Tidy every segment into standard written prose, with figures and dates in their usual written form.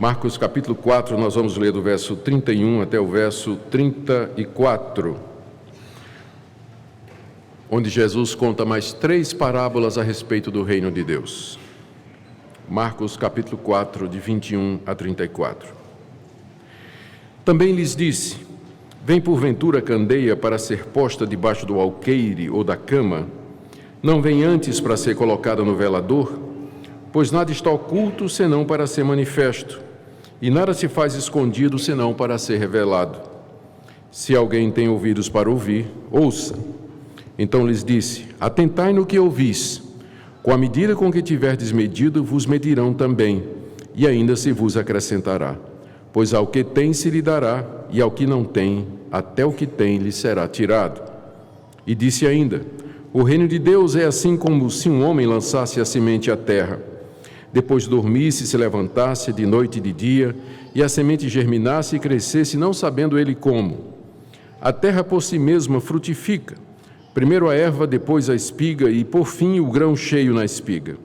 Marcos capítulo 4, nós vamos ler do verso 31 até o verso 34, onde Jesus conta mais 3 parábolas a respeito do reino de Deus. Marcos capítulo 4, de 21 a 34. Também lhes disse: vem porventura candeia para ser posta debaixo do alqueire ou da cama? Não vem antes para ser colocada no velador? Pois nada está oculto senão para ser manifesto, e nada se faz escondido senão para ser revelado. Se alguém tem ouvidos para ouvir, ouça. Então lhes disse: atentai no que ouvis. Com a medida com que tiverdes medido, vos medirão também, e ainda se vos acrescentará. Pois ao que tem se lhe dará, e ao que não tem, até o que tem lhe será tirado. E disse ainda: o reino de Deus é assim como se um homem lançasse a semente à terra. Depois dormisse, se levantasse de noite e de dia, e a semente germinasse e crescesse, não sabendo ele como. A terra por si mesma frutifica, primeiro a erva, depois a espiga, e por fim o grão cheio na espiga.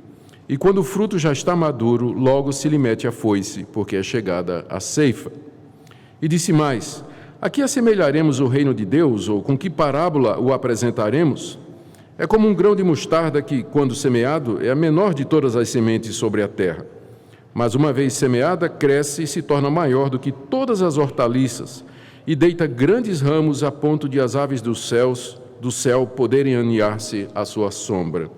E quando o fruto já está maduro, logo se lhe mete a foice, porque é chegada a ceifa. E disse mais: a que assemelharemos o reino de Deus, ou com que parábola o apresentaremos? É como um grão de mostarda que, quando semeado, é a menor de todas as sementes sobre a terra. Mas uma vez semeada, cresce e se torna maior do que todas as hortaliças, e deita grandes ramos a ponto de as aves do céu poderem aninhar-se à sua sombra.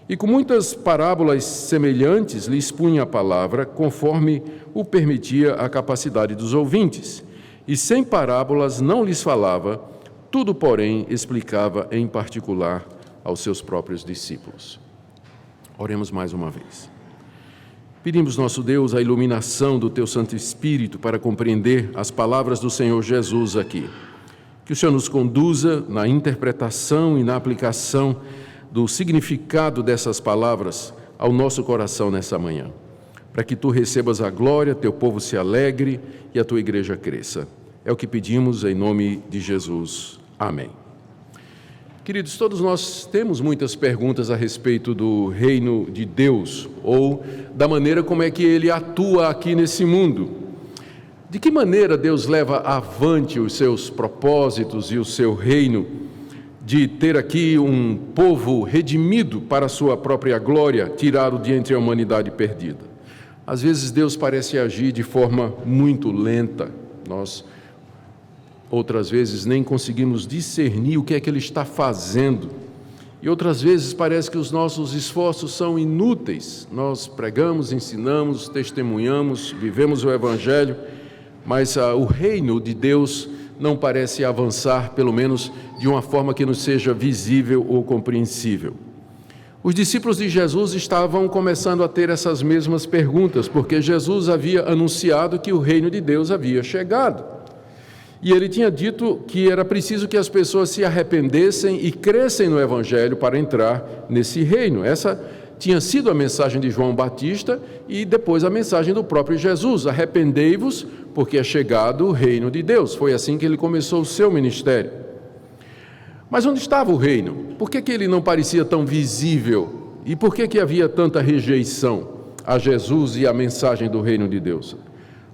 E com muitas parábolas semelhantes lhe expunha a palavra, conforme o permitia a capacidade dos ouvintes. E sem parábolas não lhes falava, tudo, porém, explicava em particular aos seus próprios discípulos. Oremos mais uma vez. Pedimos, nosso Deus, a iluminação do Teu Santo Espírito para compreender as palavras do Senhor Jesus aqui. Que o Senhor nos conduza na interpretação e na aplicação do significado dessas palavras ao nosso coração nessa manhã, para que Tu recebas a glória, Teu povo se alegre e a Tua igreja cresça. É o que pedimos em nome de Jesus. Amém. Queridos, todos nós temos muitas perguntas a respeito do reino de Deus, ou da maneira como é que Ele atua aqui nesse mundo. De que maneira Deus leva avante os seus propósitos e o seu reino, de ter aqui um povo redimido para a sua própria glória, tirado de entre a humanidade perdida? Às vezes Deus parece agir de forma muito lenta. Nós outras vezes nem conseguimos discernir o que é que Ele está fazendo. E outras vezes parece que os nossos esforços são inúteis. Nós pregamos, ensinamos, testemunhamos, vivemos o Evangelho, mas o reino de Deus não parece avançar, pelo menos de uma forma que nos seja visível ou compreensível. Os discípulos de Jesus estavam começando a ter essas mesmas perguntas, porque Jesus havia anunciado que o reino de Deus havia chegado. E Ele tinha dito que era preciso que as pessoas se arrependessem e crescem no Evangelho para entrar nesse reino. Essa tinha sido a mensagem de João Batista e depois a mensagem do próprio Jesus: arrependei-vos, porque é chegado o reino de Deus. Foi assim que Ele começou o seu ministério. Mas onde estava o reino? Por que ele não parecia tão visível? E por que havia tanta rejeição a Jesus e a mensagem do reino de Deus?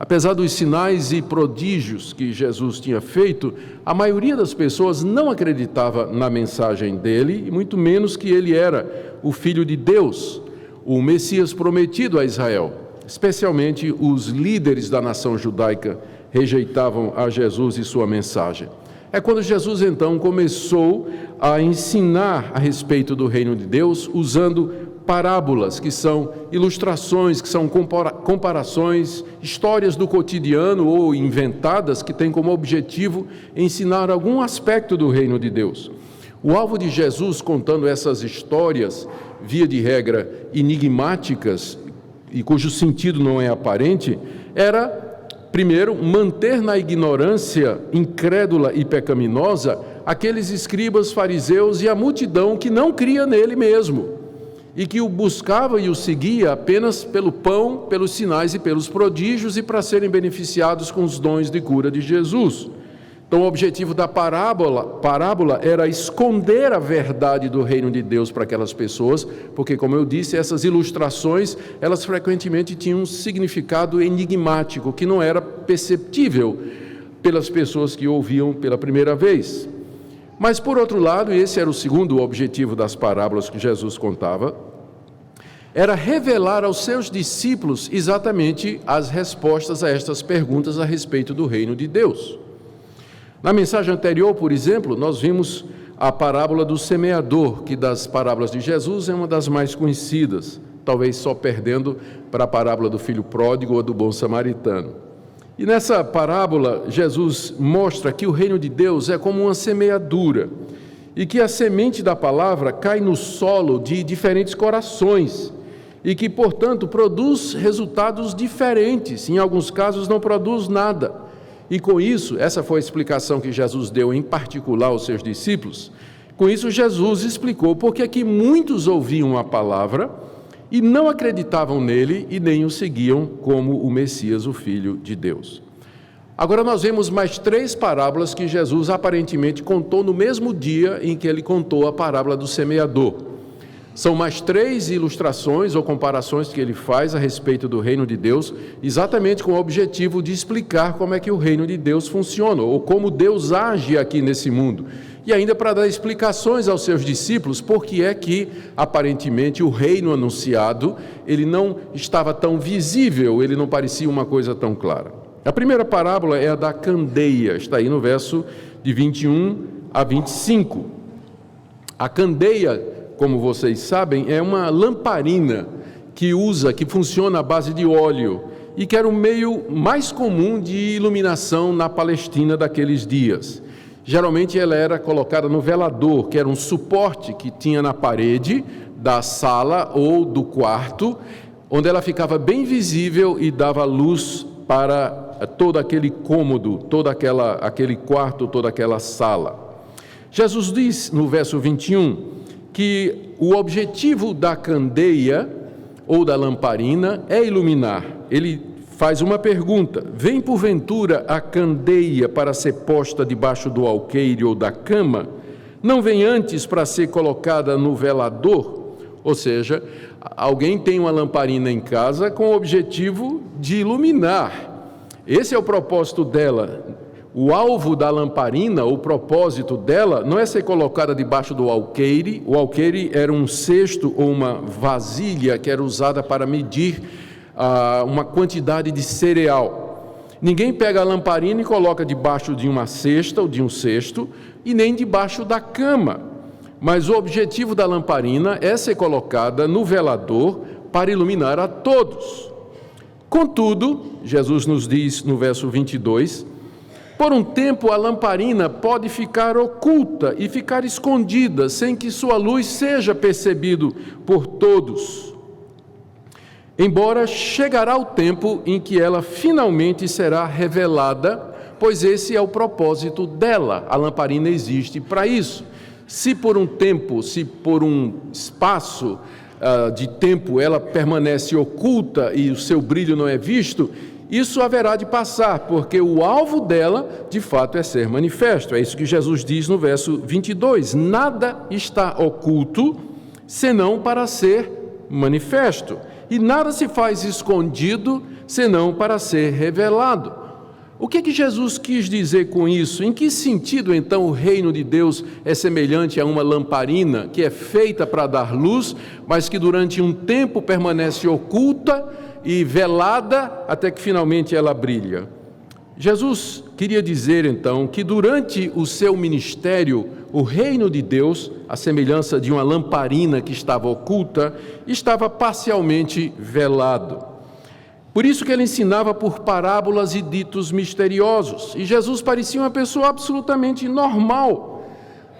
Apesar dos sinais e prodígios que Jesus tinha feito, a maioria das pessoas não acreditava na mensagem dele, e muito menos que ele era o Filho de Deus, o Messias prometido a Israel. Especialmente os líderes da nação judaica rejeitavam a Jesus e sua mensagem. É quando Jesus, então, começou a ensinar a respeito do reino de Deus, usando parábolas, que são ilustrações, que são comparações, histórias do cotidiano ou inventadas, que têm como objetivo ensinar algum aspecto do reino de Deus. O alvo de Jesus contando essas histórias, via de regra enigmáticas, e cujo sentido não é aparente, era, primeiro, manter na ignorância incrédula e pecaminosa aqueles escribas fariseus e a multidão que não cria nele mesmo, e que o buscava e o seguia apenas pelo pão, pelos sinais e pelos prodígios, e para serem beneficiados com os dons de cura de Jesus. Então, o objetivo da parábola era esconder a verdade do reino de Deus para aquelas pessoas, porque, como eu disse, essas ilustrações, elas frequentemente tinham um significado enigmático, que não era perceptível pelas pessoas que ouviam pela primeira vez. Mas, por outro lado, e esse era o segundo objetivo das parábolas que Jesus contava, era revelar aos seus discípulos exatamente as respostas a estas perguntas a respeito do reino de Deus. Na mensagem anterior, por exemplo, nós vimos a parábola do semeador, que das parábolas de Jesus é uma das mais conhecidas, talvez só perdendo para a parábola do filho pródigo ou do bom samaritano. E nessa parábola, Jesus mostra que o reino de Deus é como uma semeadura e que a semente da palavra cai no solo de diferentes corações e que, portanto, produz resultados diferentes. Em alguns casos, não produz nada. E com isso, essa foi a explicação que Jesus deu em particular aos seus discípulos. Com isso, Jesus explicou por que muitos ouviam a palavra e não acreditavam nele e nem o seguiam como o Messias, o Filho de Deus. Agora nós vemos mais 3 parábolas que Jesus aparentemente contou no mesmo dia em que ele contou a parábola do semeador. São mais 3 ilustrações ou comparações que ele faz a respeito do reino de Deus, exatamente com o objetivo de explicar como é que o reino de Deus funciona, ou como Deus age aqui nesse mundo. E ainda para dar explicações aos seus discípulos, por que é que, aparentemente, o reino anunciado, ele não estava tão visível, ele não parecia uma coisa tão clara. A primeira parábola é a da candeia, está aí no verso de 21 a 25. A candeia, como vocês sabem, é uma lamparina que funciona à base de óleo e que era o meio mais comum de iluminação na Palestina daqueles dias. Geralmente ela era colocada no velador, que era um suporte que tinha na parede da sala ou do quarto, onde ela ficava bem visível e dava luz para todo aquele cômodo, todo aquele quarto, toda aquela sala. Jesus diz no verso 21 que o objetivo da candeia ou da lamparina é iluminar. Ele faz uma pergunta: vem porventura a candeia para ser posta debaixo do alqueire ou da cama? Não vem antes para ser colocada no velador? Ou seja, alguém tem uma lamparina em casa com o objetivo de iluminar. Esse é o propósito dela. O alvo da lamparina, o propósito dela, não é ser colocada debaixo do alqueire. O alqueire era um cesto ou uma vasilha que era usada para medir uma quantidade de cereal. Ninguém pega a lamparina e coloca debaixo de uma cesta ou de um cesto, e nem debaixo da cama. Mas o objetivo da lamparina é ser colocada no velador para iluminar a todos. Contudo, Jesus nos diz no verso 22, por um tempo a lamparina pode ficar oculta e ficar escondida, sem que sua luz seja percebido por todos. Embora chegará o tempo em que ela finalmente será revelada, pois esse é o propósito dela. A lamparina existe para isso. Se por um tempo, se por um espaço de tempo ela permanece oculta e o seu brilho não é visto, isso haverá de passar, porque o alvo dela, de fato, é ser manifesto. É isso que Jesus diz no verso 22. Nada está oculto, senão para ser manifesto. E nada se faz escondido, senão para ser revelado. O que Jesus quis dizer com isso? Em que sentido, então, o reino de Deus é semelhante a uma lamparina que é feita para dar luz, mas que durante um tempo permanece oculta e velada até que finalmente ela brilha? Jesus queria dizer, então, que durante o seu ministério, o reino de Deus, à semelhança de uma lamparina que estava oculta, estava parcialmente velado. Por isso que ele ensinava por parábolas e ditos misteriosos. E Jesus parecia uma pessoa absolutamente normal.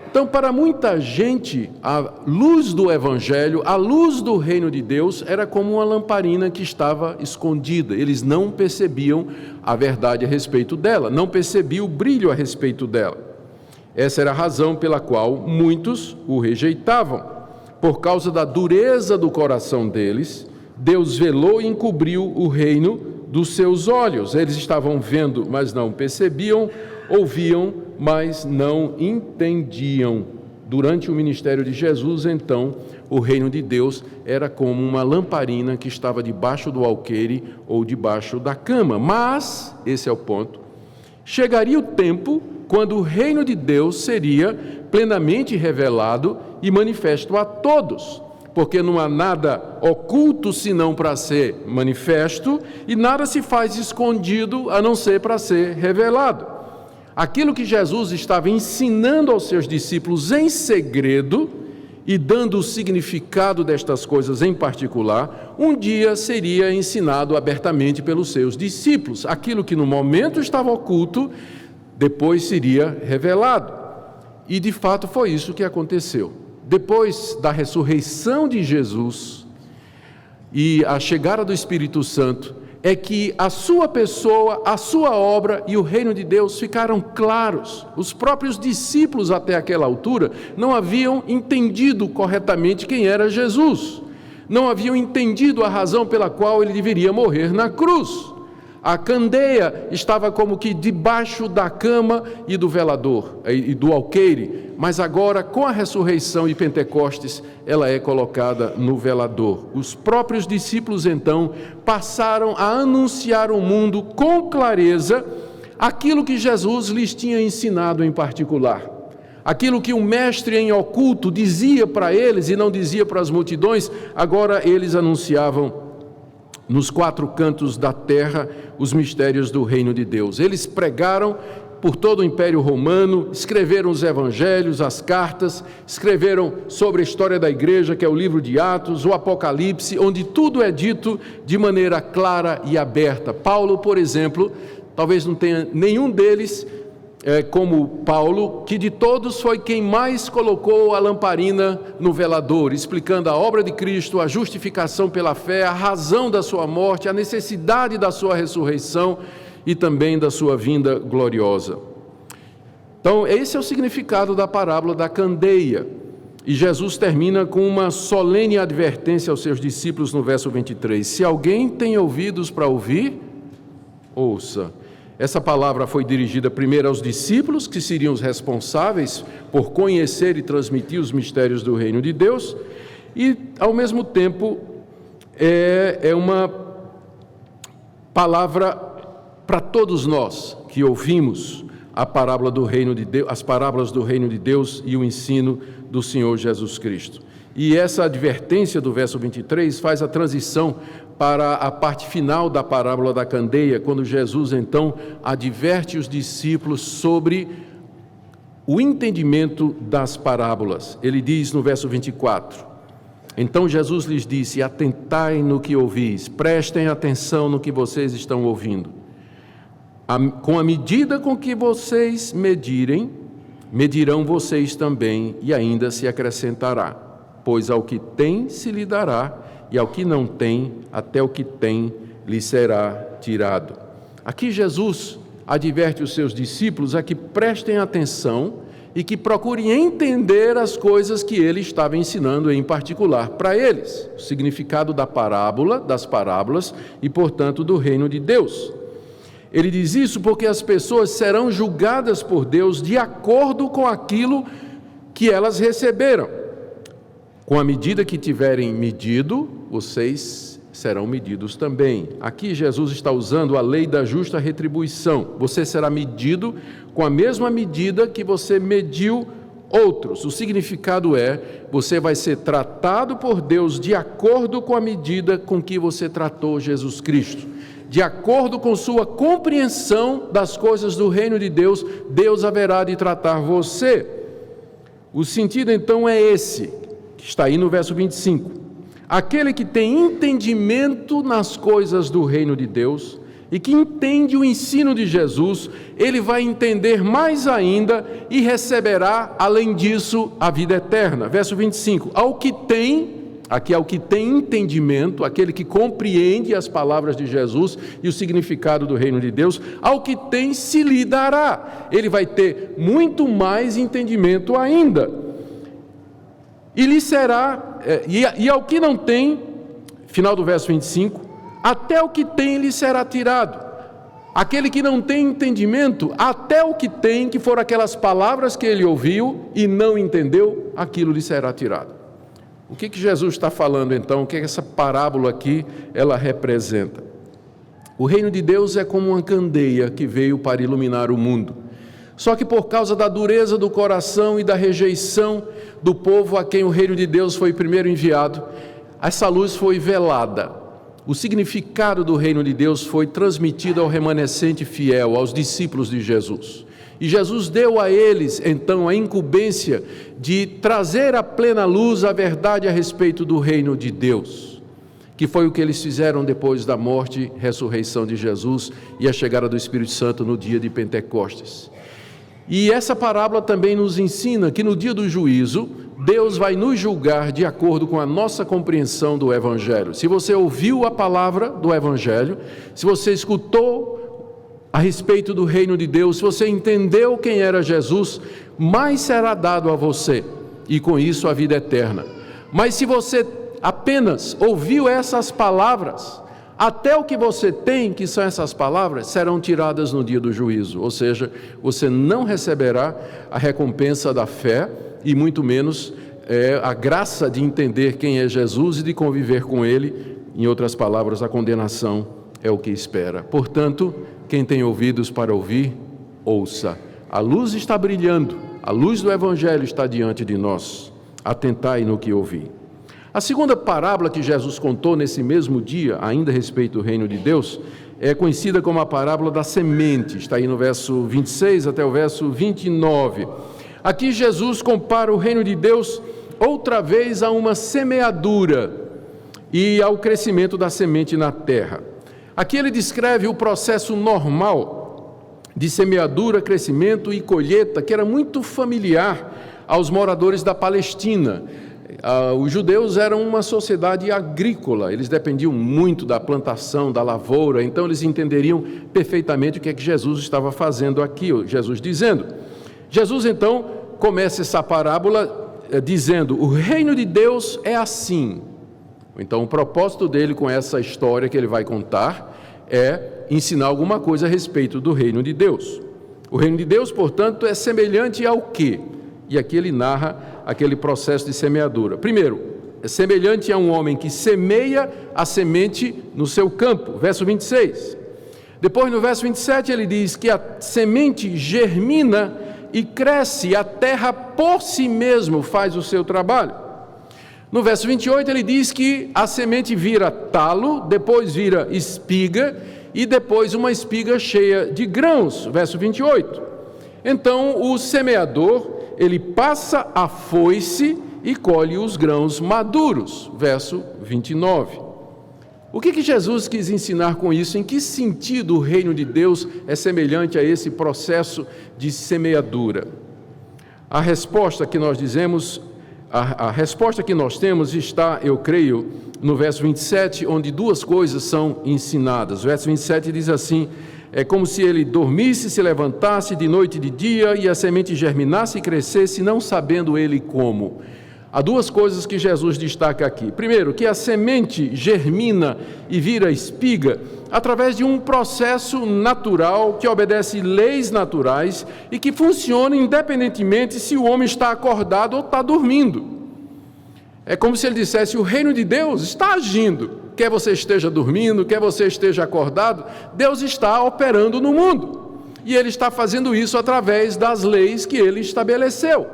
Então, para muita gente, a luz do Evangelho, a luz do reino de Deus, era como uma lamparina que estava escondida. Eles não percebiam a verdade a respeito dela, não percebiam o brilho a respeito dela. Essa era a razão pela qual muitos o rejeitavam. Por causa da dureza do coração deles, Deus velou e encobriu o reino dos seus olhos. Eles estavam vendo, mas não percebiam, ouviam, mas não entendiam. Durante o ministério de Jesus, então, o reino de Deus era como uma lamparina que estava debaixo do alqueire ou debaixo da cama. Mas, esse é o ponto, chegaria o tempo quando o reino de Deus seria plenamente revelado e manifesto a todos, porque não há nada oculto senão para ser manifesto, e nada se faz escondido a não ser para ser revelado. Aquilo que Jesus estava ensinando aos seus discípulos em segredo e dando o significado destas coisas em particular, um dia seria ensinado abertamente pelos seus discípulos. Aquilo que no momento estava oculto, depois seria revelado. E de fato foi isso que aconteceu. Depois da ressurreição de Jesus e a chegada do Espírito Santo, é que a sua pessoa, a sua obra e o reino de Deus ficaram claros. Os próprios discípulos até aquela altura não haviam entendido corretamente quem era Jesus. Não haviam entendido a razão pela qual ele deveria morrer na cruz. A candeia estava como que debaixo da cama e do velador e do alqueire, mas agora, com a ressurreição e Pentecostes, ela é colocada no velador. Os próprios discípulos, então, passaram a anunciar ao mundo com clareza aquilo que Jesus lhes tinha ensinado em particular. Aquilo que o mestre em oculto dizia para eles e não dizia para as multidões, agora eles anunciavam nos quatro cantos da terra os mistérios do reino de Deus. Eles pregaram por todo o Império Romano, escreveram os evangelhos, as cartas, escreveram sobre a história da igreja, que é o livro de Atos, o Apocalipse, onde tudo é dito de maneira clara e aberta. Paulo, por exemplo, talvez não tenha nenhum deles como Paulo, que de todos foi quem mais colocou a lamparina no velador, explicando a obra de Cristo, a justificação pela fé, a razão da sua morte, a necessidade da sua ressurreição e também da sua vinda gloriosa. Então, esse é o significado da parábola da candeia. E Jesus termina com uma solene advertência aos seus discípulos no verso 23. Se alguém tem ouvidos para ouvir, ouça. Essa palavra foi dirigida primeiro aos discípulos, que seriam os responsáveis por conhecer e transmitir os mistérios do reino de Deus, e, ao mesmo tempo, é uma palavra para todos nós que ouvimos a parábola do reino de Deus, as parábolas do reino de Deus e o ensino do Senhor Jesus Cristo. E essa advertência do verso 23 faz a transição para a parte final da parábola da candeia, quando Jesus então adverte os discípulos sobre o entendimento das parábolas. Ele diz no verso 24: então Jesus lhes disse: atentai no que ouvis, prestem atenção no que vocês estão ouvindo. Com a medida com que vocês medirem, medirão vocês também, e ainda se acrescentará, pois ao que tem se lhe dará, e ao que não tem, até o que tem lhe será tirado. Aqui Jesus adverte os seus discípulos a que prestem atenção e que procurem entender as coisas que ele estava ensinando em particular para eles, o significado da parábola, das parábolas e, portanto, do reino de Deus. Ele diz isso porque as pessoas serão julgadas por Deus de acordo com aquilo que elas receberam. Com a medida que tiverem medido, vocês serão medidos também. Aqui Jesus está usando a lei da justa retribuição. Você será medido com a mesma medida que você mediu outros. O significado é, você vai ser tratado por Deus de acordo com a medida com que você tratou Jesus Cristo. De acordo com sua compreensão das coisas do reino de Deus, Deus haverá de tratar você. O sentido então é esse, que está aí no verso 25. Aquele que tem entendimento nas coisas do reino de Deus e que entende o ensino de Jesus, ele vai entender mais ainda e receberá, além disso, a vida eterna. Verso 25, ao que tem entendimento, aquele que compreende as palavras de Jesus e o significado do reino de Deus, ao que tem se lhe dará. Ele vai ter muito mais entendimento ainda. E lhe será, e ao que não tem, final do verso 25, até o que tem lhe será tirado. Aquele que não tem entendimento, até o que tem, que foram aquelas palavras que ele ouviu e não entendeu, aquilo lhe será tirado. O que Jesus está falando então? O que essa parábola aqui ela representa? O reino de Deus é como uma candeia que veio para iluminar o mundo. Só que por causa da dureza do coração e da rejeição do povo a quem o reino de Deus foi primeiro enviado, essa luz foi velada. O significado do reino de Deus foi transmitido ao remanescente fiel, aos discípulos de Jesus. E Jesus deu a eles, então, a incumbência de trazer à plena luz a verdade a respeito do reino de Deus, que foi o que eles fizeram depois da morte e ressurreição de Jesus e a chegada do Espírito Santo no dia de Pentecostes. E essa parábola também nos ensina que no dia do juízo, Deus vai nos julgar de acordo com a nossa compreensão do Evangelho. Se você ouviu a palavra do Evangelho, se você escutou a respeito do reino de Deus, se você entendeu quem era Jesus, mais será dado a você, e com isso a vida eterna. Mas se você apenas ouviu essas palavras, até o que você tem, que são essas palavras, serão tiradas no dia do juízo, ou seja, você não receberá a recompensa da fé e muito menos a graça de entender quem é Jesus e de conviver com Ele. Em outras palavras, a condenação é o que espera. Portanto, quem tem ouvidos para ouvir, ouça. A luz está brilhando, a luz do Evangelho está diante de nós. Atentai no que ouvi. A segunda parábola que Jesus contou nesse mesmo dia, ainda a respeito do reino de Deus, é conhecida como a parábola da semente. Está aí no verso 26 até o verso 29. Aqui Jesus compara o reino de Deus outra vez a uma semeadura e ao crescimento da semente na terra. Aqui ele descreve o processo normal de semeadura, crescimento e colheita, que era muito familiar aos moradores da Palestina. Os judeus eram uma sociedade agrícola, eles dependiam muito da plantação, da lavoura, então eles entenderiam perfeitamente o que é que Jesus estava fazendo aqui, Jesus dizendo. Jesus então começa essa parábola dizendo: o reino de Deus é assim. Então o propósito dele com essa história que ele vai contar é ensinar alguma coisa a respeito do reino de Deus. O reino de Deus, portanto, é semelhante ao quê? E aqui ele narra aquele processo de semeadura. Primeiro, é semelhante a um homem que semeia a semente no seu campo, verso 26. Depois, no verso 27, ele diz que a semente germina e cresce, a terra por si mesmo faz o seu trabalho. No verso 28, ele diz que a semente vira talo, depois vira espiga, e depois uma espiga cheia de grãos, verso 28. Então, o semeador, ele passa a foice e colhe os grãos maduros, verso 29. O que Jesus quis ensinar com isso? Em que sentido o reino de Deus é semelhante a esse processo de semeadura? A resposta que nós dizemos, a resposta que nós temos está, eu creio, no verso 27, onde duas coisas são ensinadas. O verso 27 diz assim: é como se ele dormisse, se levantasse de noite e de dia, e a semente germinasse e crescesse, não sabendo ele como. Há duas coisas que Jesus destaca aqui. Primeiro, que a semente germina e vira espiga através de um processo natural que obedece leis naturais e que funciona independentemente se o homem está acordado ou está dormindo. É como se ele dissesse: o reino de Deus está agindo. Quer você esteja dormindo, quer você esteja acordado, Deus está operando no mundo. E Ele está fazendo isso através das leis que Ele estabeleceu.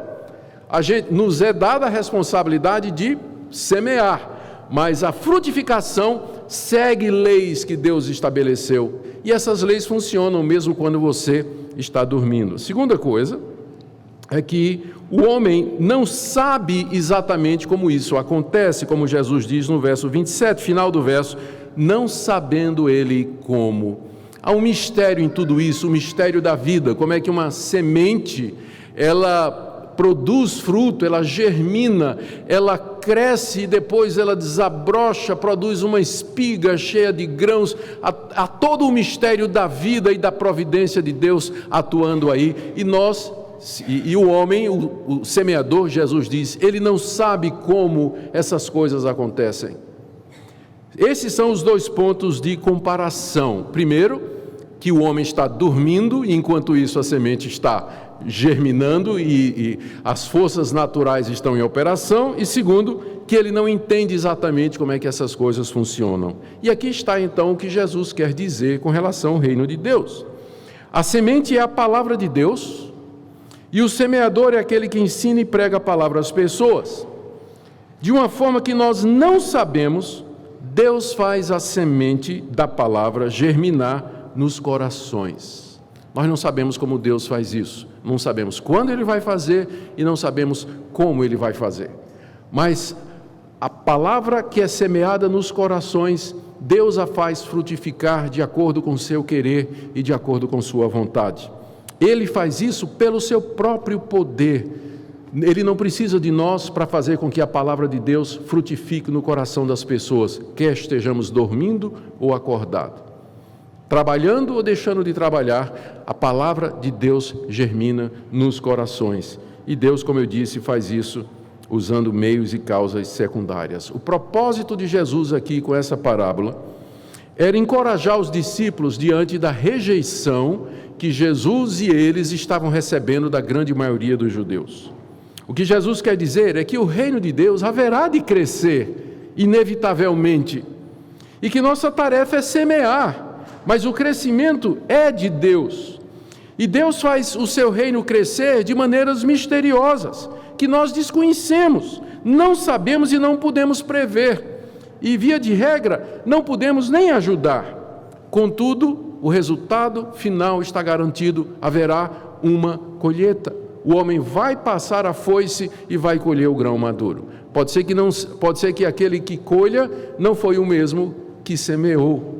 Nos é dada a responsabilidade de semear, mas a frutificação segue leis que Deus estabeleceu. E essas leis funcionam mesmo quando você está dormindo. Segunda coisa é que o homem não sabe exatamente como isso acontece, como Jesus diz no verso 27, final do verso, não sabendo ele como. Há um mistério em tudo isso, o mistério da vida, como é que uma semente, ela produz fruto, ela germina, ela cresce e depois ela desabrocha, produz uma espiga cheia de grãos. Há todo o mistério da vida e da providência de Deus atuando aí, e o homem, o semeador, Jesus diz, ele não sabe como essas coisas acontecem. Esses são os dois pontos de comparação. Primeiro, que o homem está dormindo, e enquanto isso a semente está germinando e as forças naturais estão em operação. E segundo, que ele não entende exatamente como é que essas coisas funcionam. E aqui está então o que Jesus quer dizer com relação ao reino de Deus. A semente é a palavra de Deus, e o semeador é aquele que ensina e prega a palavra às pessoas. De uma forma que nós não sabemos, Deus faz a semente da palavra germinar nos corações. Nós não sabemos como Deus faz isso, não sabemos quando Ele vai fazer e não sabemos como Ele vai fazer. Mas a palavra que é semeada nos corações, Deus a faz frutificar de acordo com o seu querer e de acordo com sua vontade. Ele faz isso pelo seu próprio poder. Ele não precisa de nós para fazer com que a palavra de Deus frutifique no coração das pessoas, quer estejamos dormindo ou acordados. Trabalhando ou deixando de trabalhar, a palavra de Deus germina nos corações. E Deus, como eu disse, faz isso usando meios e causas secundárias. O propósito de Jesus aqui com essa parábola era encorajar os discípulos diante da rejeição que Jesus e eles estavam recebendo da grande maioria dos judeus. O que Jesus quer dizer é que o reino de Deus haverá de crescer, inevitavelmente, e que nossa tarefa é semear, mas o crescimento é de Deus. E Deus faz o seu reino crescer de maneiras misteriosas, que nós desconhecemos, não sabemos e não podemos prever. E, via de regra, não podemos nem ajudar. Contudo, o resultado final está garantido, haverá uma colheita. O homem vai passar a foice e vai colher o grão maduro. Pode ser que aquele que colha não foi o mesmo que semeou.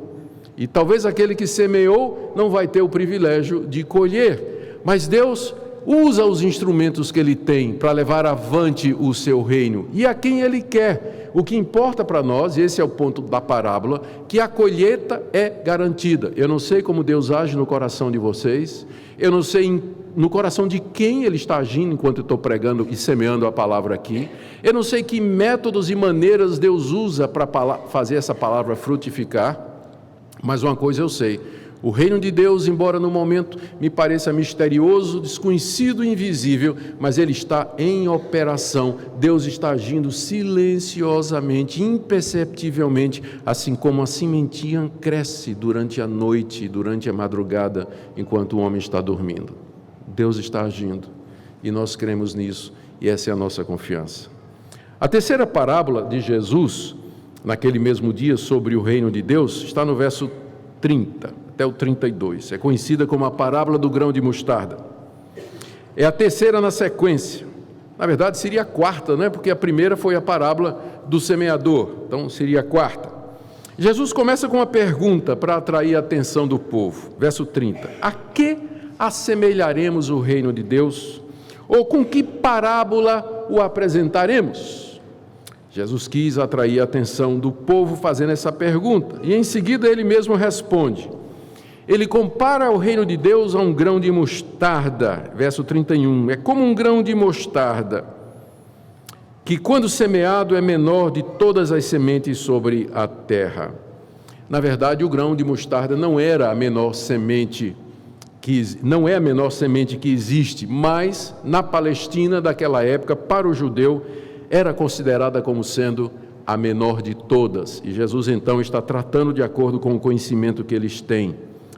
E talvez aquele que semeou não vai ter o privilégio de colher. Mas Deus usa os instrumentos que Ele tem para levar avante o seu reino e a quem Ele quer. O que importa para nós, e esse é o ponto da parábola, que a colheita é garantida. Eu não sei como Deus age no coração de vocês, eu não sei no coração de quem Ele está agindo enquanto eu estou pregando e semeando a palavra aqui, eu não sei que métodos e maneiras Deus usa para fazer essa palavra frutificar, mas uma coisa eu sei: o reino de Deus, embora no momento me pareça misterioso, desconhecido e invisível, mas ele está em operação. Deus está agindo silenciosamente, imperceptivelmente, assim como a sementinha cresce durante a noite, durante a madrugada, enquanto o homem está dormindo. Deus está agindo e nós cremos nisso, e essa é a nossa confiança. A terceira parábola de Jesus, naquele mesmo dia, sobre o reino de Deus, está no verso 30 até o 32. É conhecida como a parábola do grão de mostarda. É a terceira na sequência. Na verdade, seria a quarta, né? Porque a primeira foi a parábola do semeador. Então, seria a quarta. Jesus começa com uma pergunta para atrair a atenção do povo. Verso 30. A que assemelharemos o reino de Deus? Ou com que parábola o apresentaremos? Jesus quis atrair a atenção do povo fazendo essa pergunta. E em seguida ele mesmo responde. Ele compara o reino de Deus a um grão de mostarda, verso 31, é como um grão de mostarda, que quando semeado é menor de todas as sementes sobre a terra. Na verdade, o grão de mostarda não era a menor semente, não é a menor semente que existe, mas na Palestina daquela época, para o judeu, era considerada como sendo a menor de todas. E Jesus então está tratando de acordo com o conhecimento que eles têm.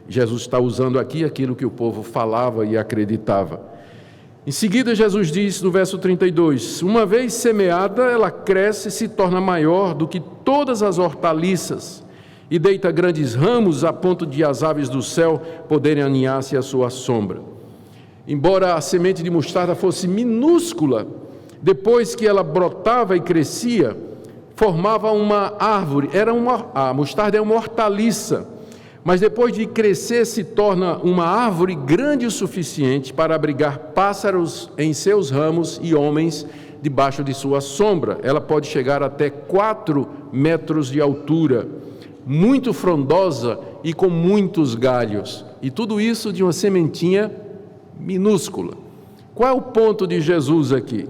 Jesus está usando aqui aquilo que o povo falava e acreditava. Em seguida, Jesus diz no verso 32, uma vez semeada, ela cresce e se torna maior do que todas as hortaliças e deita grandes ramos a ponto de as aves do céu poderem aninhar-se à sua sombra. Embora a semente de mostarda fosse minúscula, depois que ela brotava e crescia, formava uma árvore. A mostarda é uma hortaliça, mas depois de crescer se torna uma árvore grande o suficiente para abrigar pássaros em seus ramos e homens debaixo de sua sombra. Ela pode chegar até 4 metros de altura, muito frondosa e com muitos galhos. E tudo isso de uma sementinha minúscula. Qual é o ponto de Jesus aqui?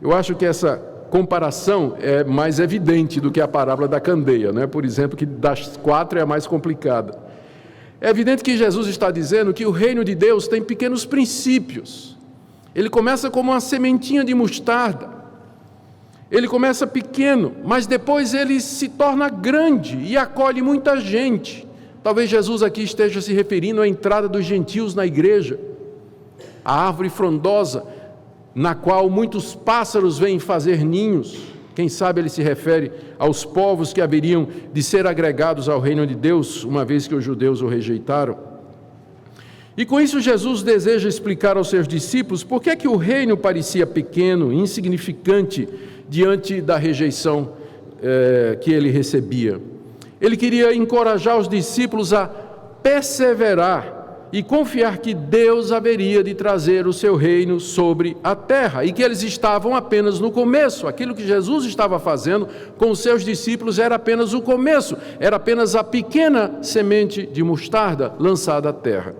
Eu acho que essa comparação é mais evidente do que a parábola da candeia, né? Por exemplo, que das 4 é a mais complicada. É evidente que Jesus está dizendo que o reino de Deus tem pequenos princípios. Ele começa como uma sementinha de mostarda. Ele começa pequeno, mas depois ele se torna grande e acolhe muita gente. Talvez Jesus aqui esteja se referindo à entrada dos gentios na igreja, a árvore frondosa, na qual muitos pássaros vêm fazer ninhos. Quem sabe ele se refere aos povos que haveriam de ser agregados ao reino de Deus, uma vez que os judeus o rejeitaram. E com isso Jesus deseja explicar aos seus discípulos por que é que o reino parecia pequeno, insignificante, diante da rejeição que ele recebia. Ele queria encorajar os discípulos a perseverar e confiar que Deus haveria de trazer o seu reino sobre a terra, e que eles estavam apenas no começo. Aquilo que Jesus estava fazendo com os seus discípulos era apenas o começo, era apenas a pequena semente de mostarda lançada à terra.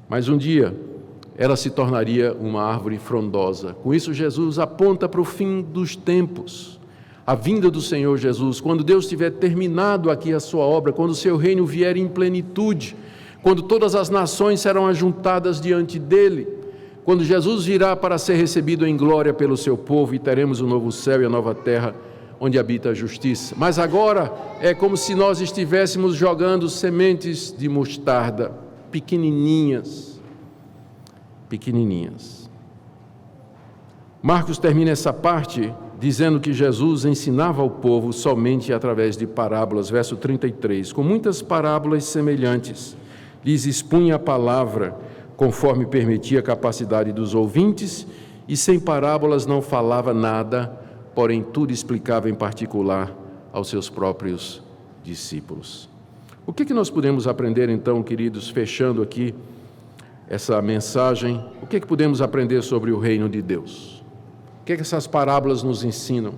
Mas um dia ela se tornaria uma árvore frondosa. Com isso Jesus aponta para o fim dos tempos, a vinda do Senhor Jesus, quando Deus tiver terminado aqui a sua obra, quando o seu reino vier em plenitude, quando todas as nações serão ajuntadas diante dele, quando Jesus virá para ser recebido em glória pelo seu povo e teremos o novo céu e a nova terra onde habita a justiça. Mas agora é como se nós estivéssemos jogando sementes de mostarda, pequenininhas. Marcos termina essa parte dizendo que Jesus ensinava ao povo somente através de parábolas, verso 33, com muitas parábolas semelhantes. Lhes expunha a palavra, conforme permitia a capacidade dos ouvintes, e sem parábolas não falava nada, porém tudo explicava em particular aos seus próprios discípulos. O que nós podemos aprender então, queridos, fechando aqui essa mensagem, o que podemos aprender sobre o reino de Deus? O que essas parábolas nos ensinam?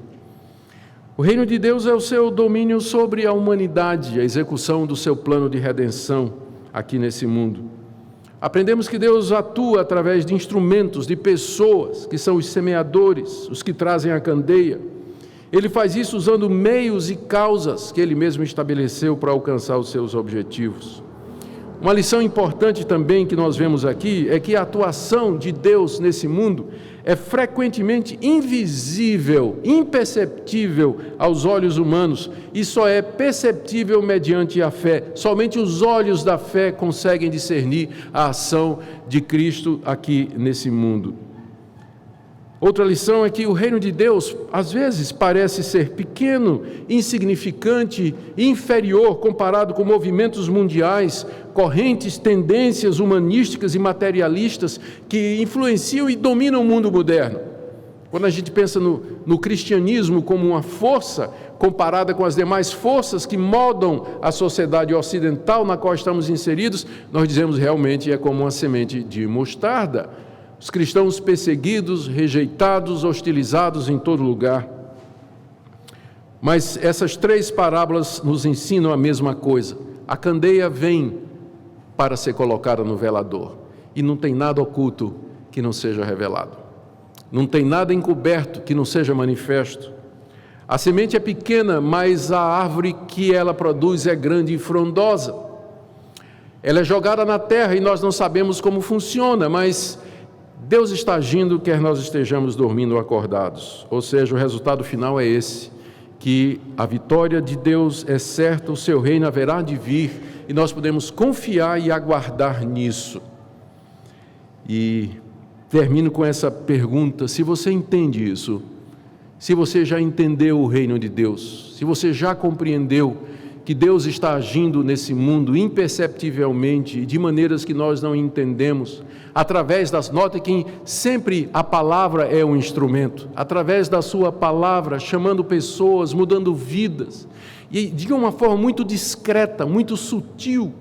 O reino de Deus é o seu domínio sobre a humanidade, a execução do seu plano de redenção aqui nesse mundo. Aprendemos que Deus atua através de instrumentos, de pessoas, que são os semeadores, os que trazem a candeia. Ele faz isso usando meios e causas que Ele mesmo estabeleceu para alcançar os seus objetivos. Uma lição importante também que nós vemos aqui é que a atuação de Deus nesse mundo é frequentemente invisível, imperceptível aos olhos humanos e só é perceptível mediante a fé. Somente os olhos da fé conseguem discernir a ação de Cristo aqui nesse mundo. Outra lição é que o reino de Deus, às vezes, parece ser pequeno, insignificante, inferior comparado com movimentos mundiais, correntes, tendências humanísticas e materialistas que influenciam e dominam o mundo moderno. Quando a gente pensa no cristianismo como uma força comparada com as demais forças que moldam a sociedade ocidental na qual estamos inseridos, nós dizemos realmente é como uma semente de mostarda. Os cristãos perseguidos, rejeitados, hostilizados em todo lugar. Mas essas 3 parábolas nos ensinam a mesma coisa. A candeia vem para ser colocada no velador. E não tem nada oculto que não seja revelado. Não tem nada encoberto que não seja manifesto. A semente é pequena, mas a árvore que ela produz é grande e frondosa. Ela é jogada na terra e nós não sabemos como funciona, mas Deus está agindo, quer nós estejamos dormindo ou acordados. Ou seja, o resultado final é esse, que a vitória de Deus é certa, o seu reino haverá de vir, e nós podemos confiar e aguardar nisso. E termino com essa pergunta: se você entende isso, se você já entendeu o reino de Deus, se você já compreendeu que Deus está agindo nesse mundo imperceptivelmente e de maneiras que nós não entendemos, através das notas que sempre a palavra é um instrumento, através da sua palavra, chamando pessoas, mudando vidas, e de uma forma muito discreta, muito sutil,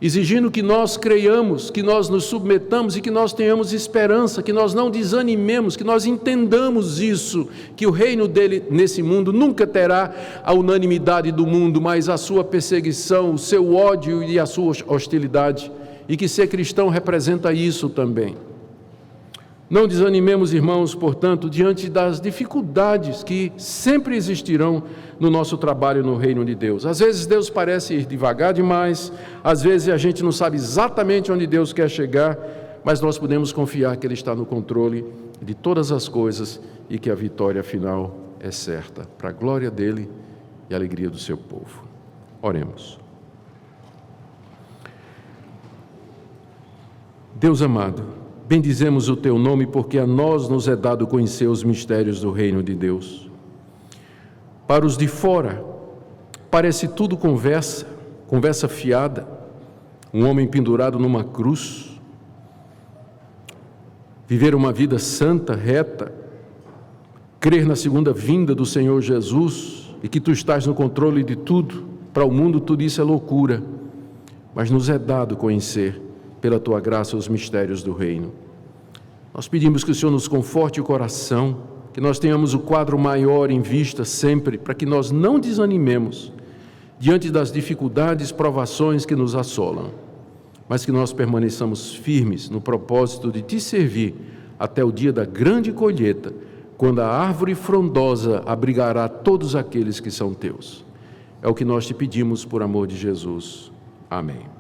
exigindo que nós creiamos, que nós nos submetamos e que nós tenhamos esperança, que nós não desanimemos, que nós entendamos isso, que o reino dele nesse mundo nunca terá a unanimidade do mundo, mas a sua perseguição, o seu ódio e a sua hostilidade, e que ser cristão representa isso também. Não desanimemos, irmãos, portanto, diante das dificuldades que sempre existirão no nosso trabalho no reino de Deus. Às vezes Deus parece ir devagar demais, às vezes a gente não sabe exatamente onde Deus quer chegar, mas nós podemos confiar que Ele está no controle de todas as coisas e que a vitória final é certa, para a glória dEle e a alegria do seu povo. Oremos. Deus amado, bendizemos o Teu nome porque a nós nos é dado conhecer os mistérios do reino de Deus. Para os de fora, parece tudo conversa fiada, um homem pendurado numa cruz, viver uma vida santa, reta, crer na segunda vinda do Senhor Jesus e que Tu estás no controle de tudo. Para o mundo tudo isso é loucura, mas nos é dado conhecer pela Tua graça os mistérios do reino. Nós pedimos que o Senhor nos conforte o coração, que nós tenhamos o quadro maior em vista sempre, para que nós não desanimemos diante das dificuldades, provações que nos assolam, mas que nós permaneçamos firmes no propósito de Te servir até o dia da grande colheita, quando a árvore frondosa abrigará todos aqueles que são Teus. É o que nós Te pedimos por amor de Jesus. Amém.